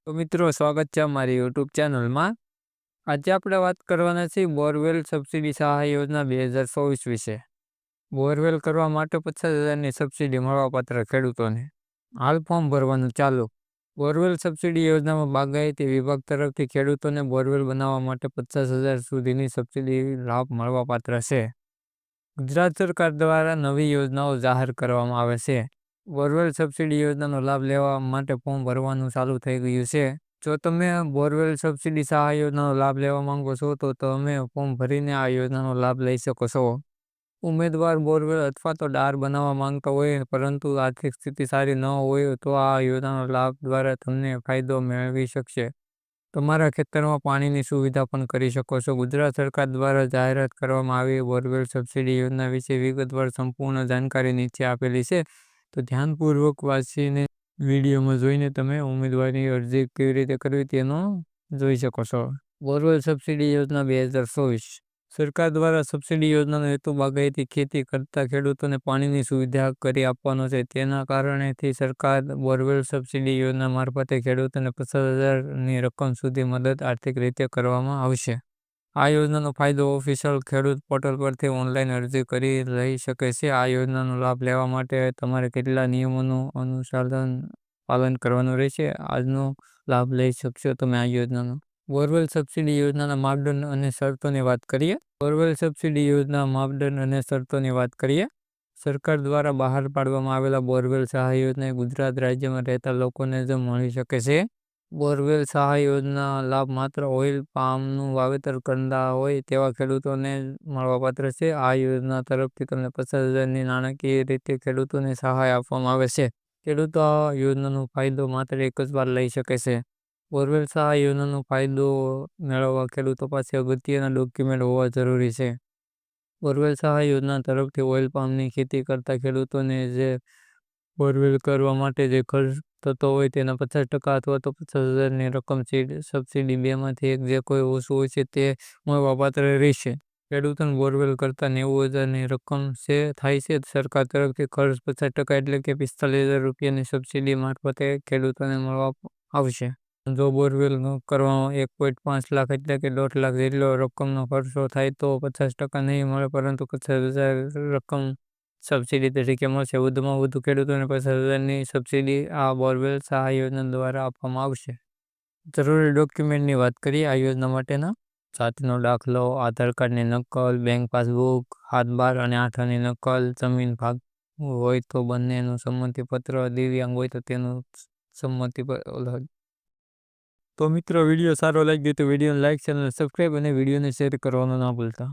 તો મિત્રો સ્વાગત છે અમારી યુટ્યુબ ચેનલમાં. આજે આપણે વાત કરવાના છીએ બોરવેલ સબસિડી સહાય યોજના 2024 વિશે. બોરવેલ કરવા માટે 50,000ની સબસિડી મળવાપાત્ર ખેડૂતોને. હાલ ફોર્મ ભરવાનું ચાલુ. બોરવેલ સબસિડી યોજનામાં બાગાયતી વિભાગ તરફથી ખેડૂતોને બોરવેલ બનાવવા માટે 50,000 સુધીની સબસિડી લાભ મળવાપાત્ર છે. ગુજરાત સરકાર દ્વારા નવી યોજનાઓ જાહેર કરવામાં આવે છે. બોરવેલ સબસિડી યોજનાનો લાભ લેવા માટે ફોર્મ ભરવાનું ચાલુ થઈ ગયું છે. જો તમે બોરવેલ સબસિડી સહાય યોજનાનો લાભ લેવા માંગો છો તો તમે ફોર્મ ભરીને આ યોજનાનો લાભ લઈ શકો છો. ઉમેદવાર બોરવેલ અથવા તો ડાર બનાવવા માંગતા હોય પરંતુ આર્થિક સ્થિતિ સારી ન હોય તો આ યોજનાનો લાભ દ્વારા તમને ફાયદો મેળવી શકશે. તમારા ખેતરમાં પાણીની સુવિધા પણ કરી શકો છો. ગુજરાત સરકાર દ્વારા જાહેરાત કરવામાં આવી બોરવેલ સબસિડી યોજના વિશે વિગતવાર સંપૂર્ણ જાણકારી નીચે આપેલી છે. તો ધ્યાનપૂર્વક વાંચીને વિડીયોમાં જોઈને તમે ઉમેદવારની અરજી કેવી રીતે કરવી તેનો જોઈ શકો છો. બોરવેલ સબસિડી યોજના 2024. સરકાર દ્વારા સબસિડી યોજનાનો હેતુ બાગાયતી ખેતી કરતા ખેડૂતોને પાણીની સુવિધા કરી આપવાનો છે. તેના કારણેથી સરકાર બોરવેલ સબસિડી યોજના મારફતે ખેડૂતોને 50,000ની રકમ સુધી મદદ આર્થિક રીતે કરવામાં આવશે. આ યોજનાનો ફાયદો ઓફિશિયલ ખેડૂત પોર્ટલ પરથી ઓનલાઈન અરજી કરી લઈ શકે છે. આ યોજનાનો લાભ લેવા માટે તમારે કેટલા નિયમોનું પાલન કરવાનું રહેશે. આજનો લાભ લઈ શકશો તમે આ યોજનાનો. બોરવેલ સબસિડી યોજનાના માપદંડ અને શરતોની વાત કરીએ. બોરવેલ સબસિડી યોજના માપદંડ અને શરતોની વાત કરીએ. સરકાર દ્વારા બહાર પાડવામાં આવેલા બોરવેલ સહાય યોજના ગુજરાત રાજ્યમાં રહેતા લોકોને જ મળી શકે છે. બોરવેલ સહાય યોજના લાભ માત્ર ઓઇલ પામનું વાવેતર કરતા હોય તેવા ખેડૂતોને મળવાપાત્ર છે. આ યોજના તરફથી તમને 50,000ની નાણાકીય રીતે ખેડૂતોને સહાય આપવામાં આવે છે. ખેડૂતો આ યોજનાનો ફાયદો માત્ર એક જ વાર લઈ શકે છે. બોરવેલ સહાય યોજનાનો ફાયદો મેળવવા ખેડૂતો પાસે અગત્યના ડોક્યુમેન્ટ હોવા જરૂરી છે. બોરવેલ સહાય યોજના તરફથી ઓઇલ પામની ખેતી કરતા ખેડૂતોને જે બોરવેલ કરવા માટે જે ખર્ચ થતો હોય તેના 50% અથવા તો 50,000ની રકમ સબસિડી બેમાંથી એક જે કોઈ ઓછું હોય છે તે મળવાપાત્ર રહેશે. ખેડૂતોને બોરવેલ કરતા 90,000ની રકમ થાય છે. સરકાર તરફથી ખર્ચ 50% એટલે કે 45,000 રૂપિયાની સબસિડી મારફતે ખેડૂતોને મળવા આવશે. જો બોરવેલ કરવામાં 1.5 લાખ એટલે કે 1.5 લાખ જેટલો રકમનો ખર્ચો થાય તો 50% નહીં મળે પરંતુ 50,000 રકમ સબસિડી તરીકે મળશે. વધુમાં વધુ ખેડૂતોને 50,000ની સબસિડી આ બોરવેલ સહાય યોજના દ્વારા આપવામાં આવશે. જરૂરી ડોક્યુમેન્ટની વાત કરીએ આ યોજના માટેના. જાતિનો દાખલો, આધાર કાર્ડની નકલ, બેંક પાસબુક, 7/12 અને 8 આની નકલ, જમીન ભાગ હોય તો બંનેનું સંમતિપત્ર, દિવ્યાંગ હોય તો તેનું સંમતિપત્ર. તો મિત્રો વિડીયો સારો લાગ્યો તો વિડીયોને લાઇક, ચેનલ સબસ્ક્રાઈબ અને વિડીયોને શેર કરવાનું ના ભૂલતા.